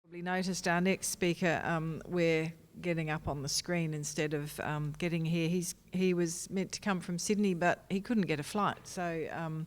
Probably noticed our next speaker, we're getting up on the screen instead of getting here. He was meant to come from Sydney, but he couldn't get a flight. So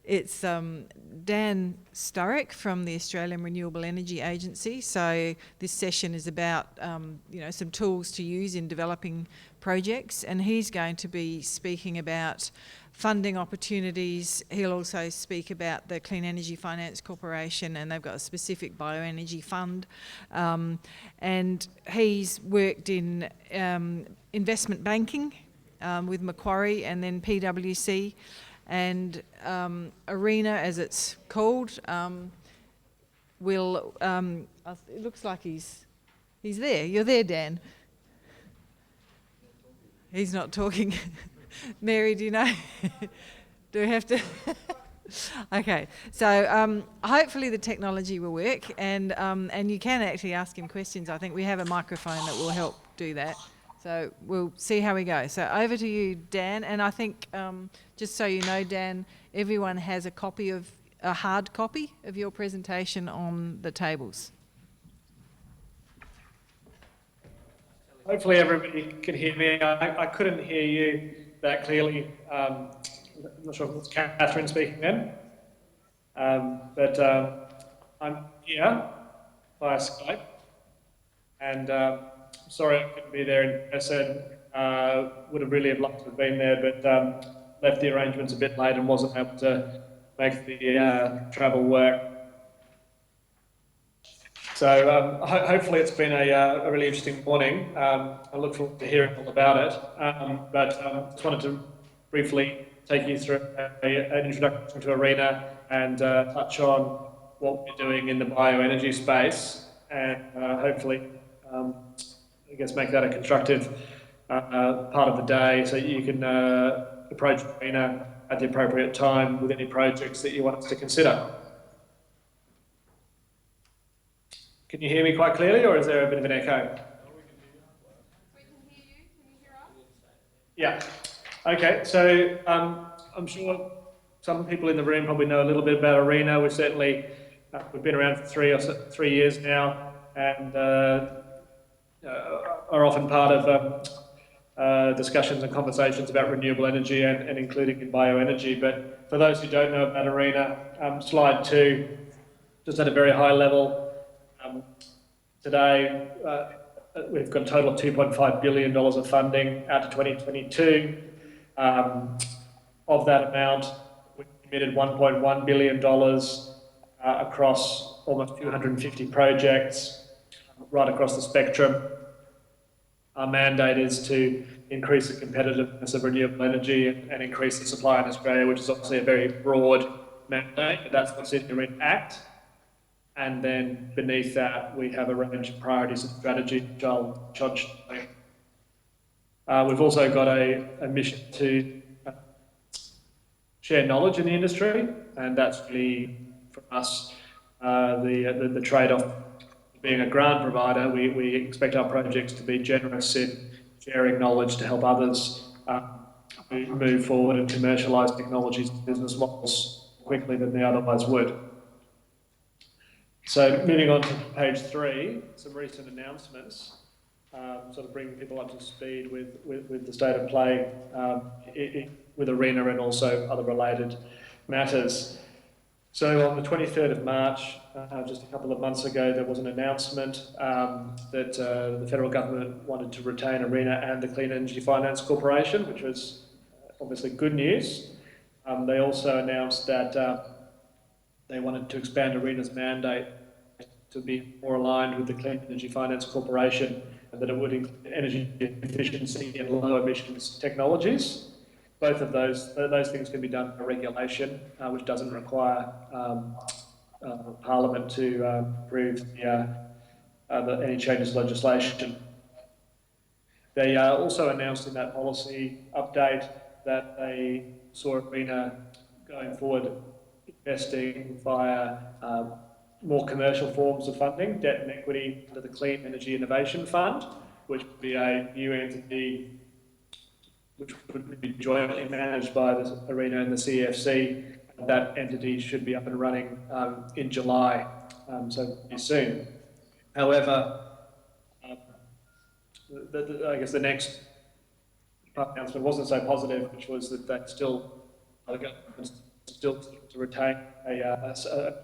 it's Dan Sturrock from the Australian Renewable Energy Agency. So this session is about some tools to use in developing projects, and he's going to be speaking about funding opportunities. He'll also speak about the Clean Energy Finance Corporation, and they've got a specific bioenergy fund. And he's worked in investment banking with Macquarie and then PwC, and ARENA, as it's called, will. It looks like he's there. You're there, Dan. He's not talking. Mary, do you know? Do we have to? Okay, so hopefully the technology will work, and you can actually ask him questions. I think we have a microphone that will help do that. So we'll see how we go. So over to you, Dan. And I think, just so you know, Dan, everyone has a hard copy of your presentation on the tables. Hopefully everybody can hear me. I couldn't hear you that clearly. I'm not sure if it's Catherine speaking then. But I'm here via Skype. And sorry I couldn't be there in person. Would have really loved to have been there, but left the arrangements a bit late and wasn't able to make the travel work. So hopefully it's been a really interesting morning. I look forward to hearing all about it. But just wanted to briefly take you through an introduction to ARENA and touch on what we're doing in the bioenergy space, and hopefully, I guess, make that a constructive part of the day so you can approach ARENA at the appropriate time with any projects that you want us to consider. Can you hear me quite clearly, or is there a bit of an echo? We can hear you. Can you hear us? Yeah. Okay. So I'm sure some people in the room probably know a little bit about ARENA. We've been around for 3 years now, and are often part of discussions and conversations about renewable energy and including in bioenergy. But for those who don't know about ARENA, slide 2, just at a very high level. Today, we've got a total of $2.5 billion of funding out to 2022. Of that amount, we committed $1.1 billion across almost 250 projects right across the spectrum. Our mandate is to increase the competitiveness of renewable energy and increase the supply in Australia, which is obviously a very broad mandate, but that's what's in the ARENA Act. And then beneath that, we have a range of priorities and strategy, which I'll touch on. We've also got a mission to share knowledge in the industry, and that's really, for us, the trade-off. Being a grant provider, we expect our projects to be generous in sharing knowledge to help others move forward and commercialise technologies and business models quickly than they otherwise would. So moving on to page 3, some recent announcements, sort of bringing people up to speed with the state of play with ARENA and also other related matters. So on the 23rd of March, just a couple of months ago, there was an announcement that the federal government wanted to retain ARENA and the Clean Energy Finance Corporation, which was obviously good news. They also announced that they wanted to expand ARENA's mandate to be more aligned with the Clean Energy Finance Corporation, and that it would include energy efficiency and low emissions technologies. Both of those things can be done by regulation, which doesn't require Parliament to approve any changes to legislation. They also announced in that policy update that they saw ARENA going forward investing via more commercial forms of funding, debt and equity under the Clean Energy Innovation Fund, which would be a new entity which would be jointly managed by the ARENA and the CEFC. That entity should be up and running in July so pretty soon. However, I guess the next announcement wasn't so positive, which was that the government still to retain a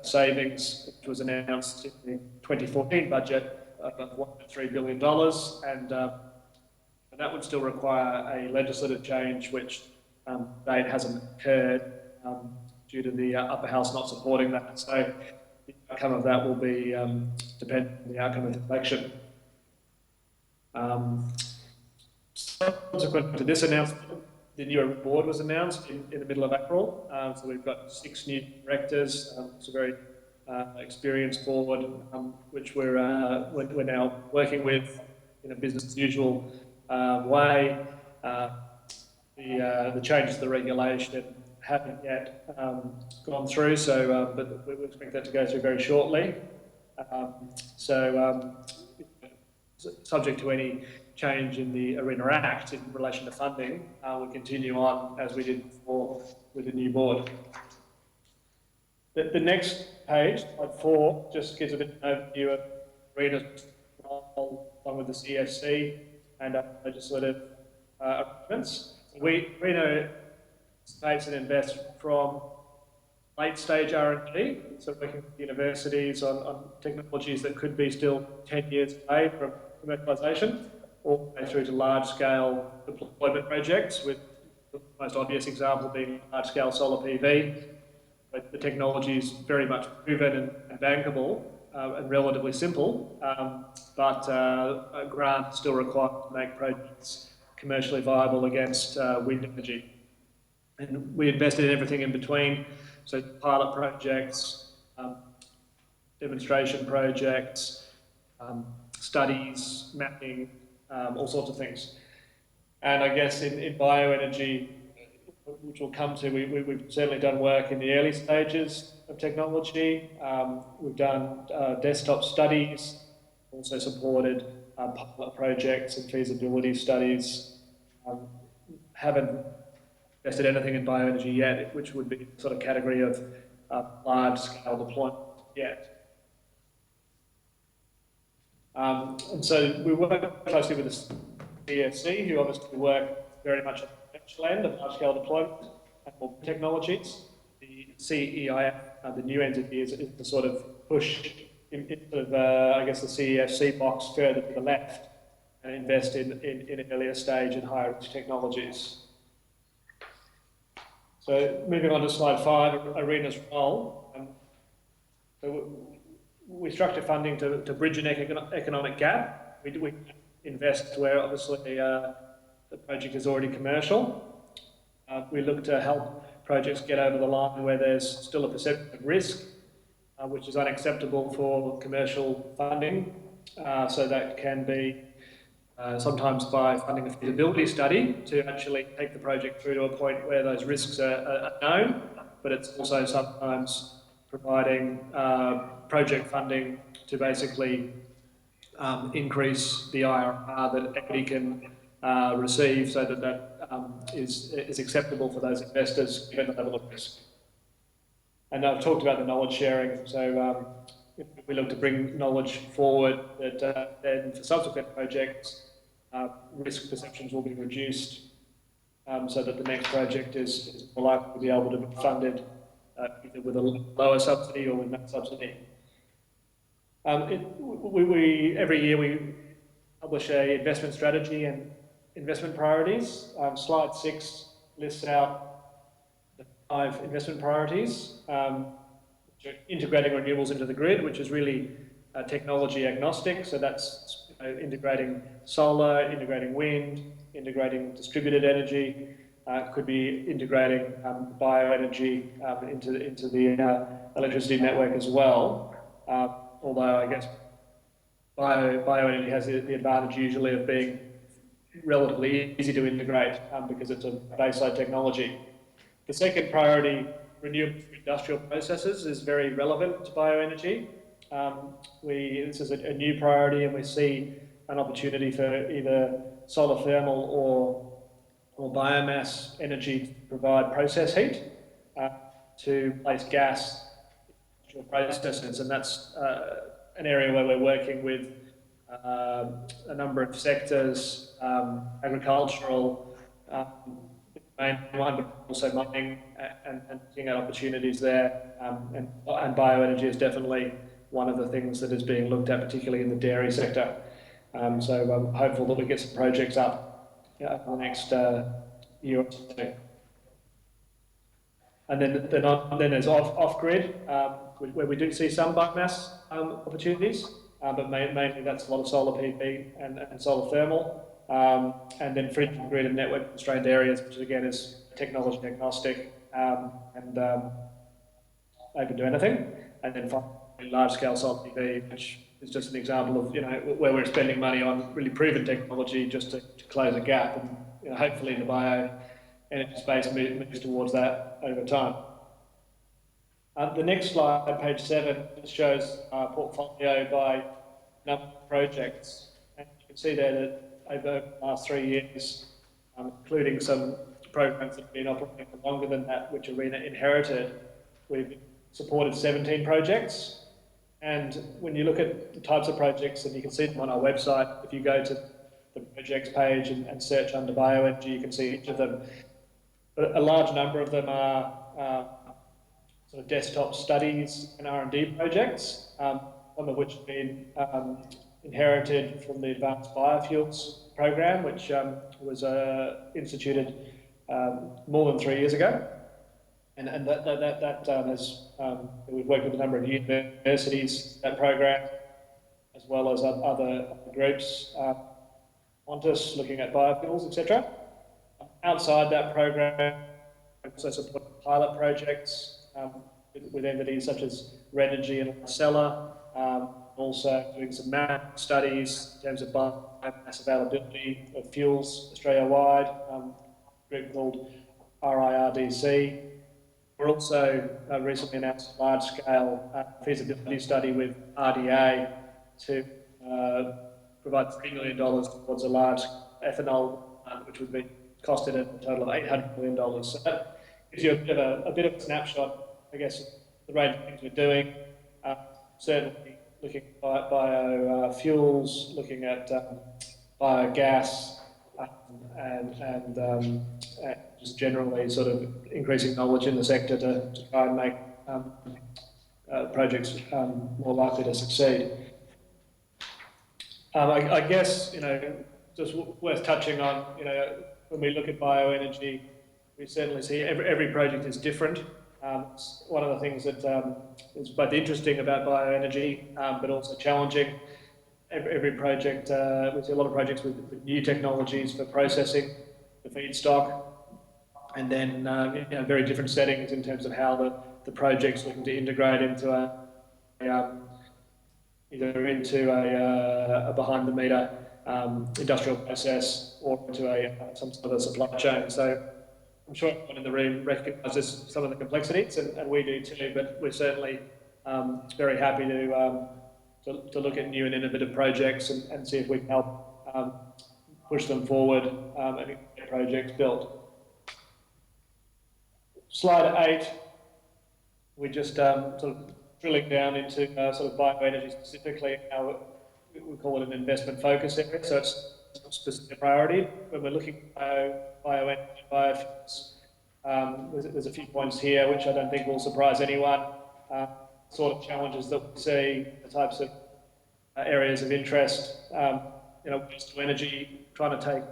savings, which was announced in the 2014 budget of $1.3 billion, and that would still require a legislative change, which date hasn't occurred due to the upper house not supporting that. So the outcome of that will be dependent on the outcome of the election. Subsequent to this announcement, the new board was announced in the middle of April. So we've got 6 new directors. It's a very experienced board, which we're now working with in a business as usual way. The changes to the regulation haven't yet gone through, so but we expect that to go through very shortly. Subject to any change in the ARENA Act in relation to funding, we'll continue on as we did before with the new board. The next page, slide 4, just gives a bit of an overview of ARENA's role along with the CFC and legislative arrangements. ARENA takes and invests from late stage R&D, so working with universities on technologies that could be still 10 years away from commercialisation, all the way through to large-scale deployment projects, with the most obvious example being large-scale solar PV. But the technology is very much proven and bankable and relatively simple, but a grant is still required to make projects commercially viable against wind energy. And we invested in everything in between, so pilot projects, demonstration projects, studies, mapping, all sorts of things. And I guess in bioenergy, which we'll come to, we've certainly done work in the early stages of technology. We've done desktop studies, also supported pilot projects and feasibility studies. Haven't invested anything in bioenergy yet, which would be sort of category of large-scale deployment yet. And so we work closely with the CFC, who obviously work very much at the commercial end of large-scale deployment and more technologies. The CEIF, the new entity, is to sort of push I guess the CEFC box further to the left and invest in an earlier stage and higher risk technologies. So moving on to slide 5, ARENA's role. So we structure funding to bridge an economic gap. We invest where obviously the project is already commercial. We look to help projects get over the line where there's still a perception of risk, which is unacceptable for commercial funding. So that can be sometimes by funding a feasibility study to actually take the project through to a point where those risks are known, but it's also sometimes providing project funding to basically increase the IRR that equity can receive, so that is acceptable for those investors given the level of risk. And I've talked about the knowledge sharing, so we look to bring knowledge forward that then for subsequent projects, risk perceptions will be reduced so that the next project is more likely to be able to be funded either with a lower subsidy or with no subsidy. Every year we publish an investment strategy and investment priorities. Slide 6 lists out the 5 investment priorities, which are integrating renewables into the grid, which is really technology agnostic. So that's integrating solar, integrating wind, integrating distributed energy. Could be integrating bioenergy into the electricity network as well. Although I guess bioenergy has the advantage usually of being relatively easy to integrate because it's a baseload technology. The second priority, renewable industrial processes, is very relevant to bioenergy. This is a new priority, and we see an opportunity for either solar thermal or biomass energy to provide process heat to place gas traditional processes, and that's an area where we're working with a number of sectors, agricultural, main one, but also mining, and looking at opportunities there. And bioenergy is definitely one of the things that is being looked at, particularly in the dairy sector. So I'm hopeful that we get some projects up over the next year or two. And then there's off-grid, where we do see some biomass opportunities, but mainly that's a lot of solar PV and solar thermal. And then free grid and network constrained areas, which again is technology agnostic and open to anything. And then finally, large scale solar PV, which is just an example of where we're spending money on really proven technology just to close a gap, and hopefully the bioenergy space moves towards that over time. The next slide, page 7, shows our portfolio by number of projects, and you can see there that over the last 3 years, including some programs that have been operating for longer than that, which Arena inherited, we've supported 17 projects. And when you look at the types of projects, and you can see them on our website, if you go to the projects page and search under bioenergy, you can see each of them. But a large number of them are sort of desktop studies and R&D projects, some of which have been inherited from the Advanced Biofuels program, which was instituted more than 3 years ago. And that has, we've worked with a number of universities, that program, as well as other groups, Qantas, looking at biofuels, etc. Outside that program, we also support pilot projects with entities such as Renewables and Marcella, also doing some map studies in terms of biomass availability of fuels Australia-wide, a group called RIRDC. We're also recently announced a large-scale feasibility study with RDA to provide $3 million towards a large ethanol plant, which would be costed at a total of $800 million. So that gives you a bit of a snapshot, I guess, of the range of things we're doing. Certainly looking at biofuels, looking at biogas, and just generally sort of increasing knowledge in the sector to try and make projects more likely to succeed. I guess, just worth touching on, when we look at bioenergy, we certainly see every project is different. One of the things that is both interesting about bioenergy, but also challenging. Every project, we see a lot of projects with new technologies for processing the feedstock, and then very different settings in terms of how the project's looking to integrate into either into a behind-the-meter industrial process or into some sort of supply chain. So I'm sure everyone in the room recognises some of the complexities, and we do too, but we're certainly very happy to look at new and innovative projects and see if we can help push them forward and get projects built. Slide 8, we just sort of drilling down into sort of bioenergy specifically, how we call it an investment focus area, so it's a specific priority. When we're looking at bioenergy, biofuels, there's a few points here which I don't think will surprise anyone. Sort of challenges that we see, the types of areas of interest, waste to energy, trying to take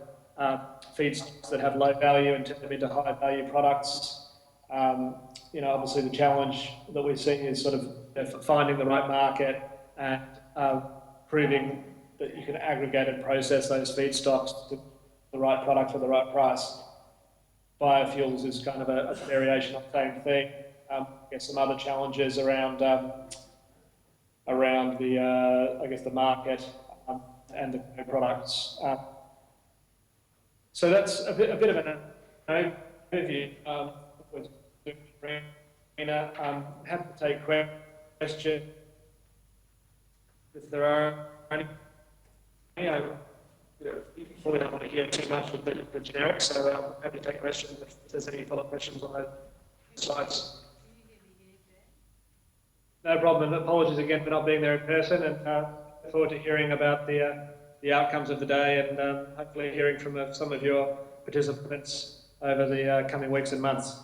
feedstocks that have low value and turn them into high value products. Obviously the challenge that we see is sort of finding the right market and proving that you can aggregate and process those feedstocks to the right product for the right price. Biofuels is kind of a variation of the same thing. I guess some other challenges around the market and the co-products. So that's a bit of an overview. I'm happy to take questions if there are any. You probably don't want to hear too much of the generic, so I'm happy to take questions if there's any follow-up questions on those slides. No problem. Apologies again for not being there in person, and look forward to hearing about the outcomes of the day, and hopefully hearing from some of your participants over the coming weeks and months.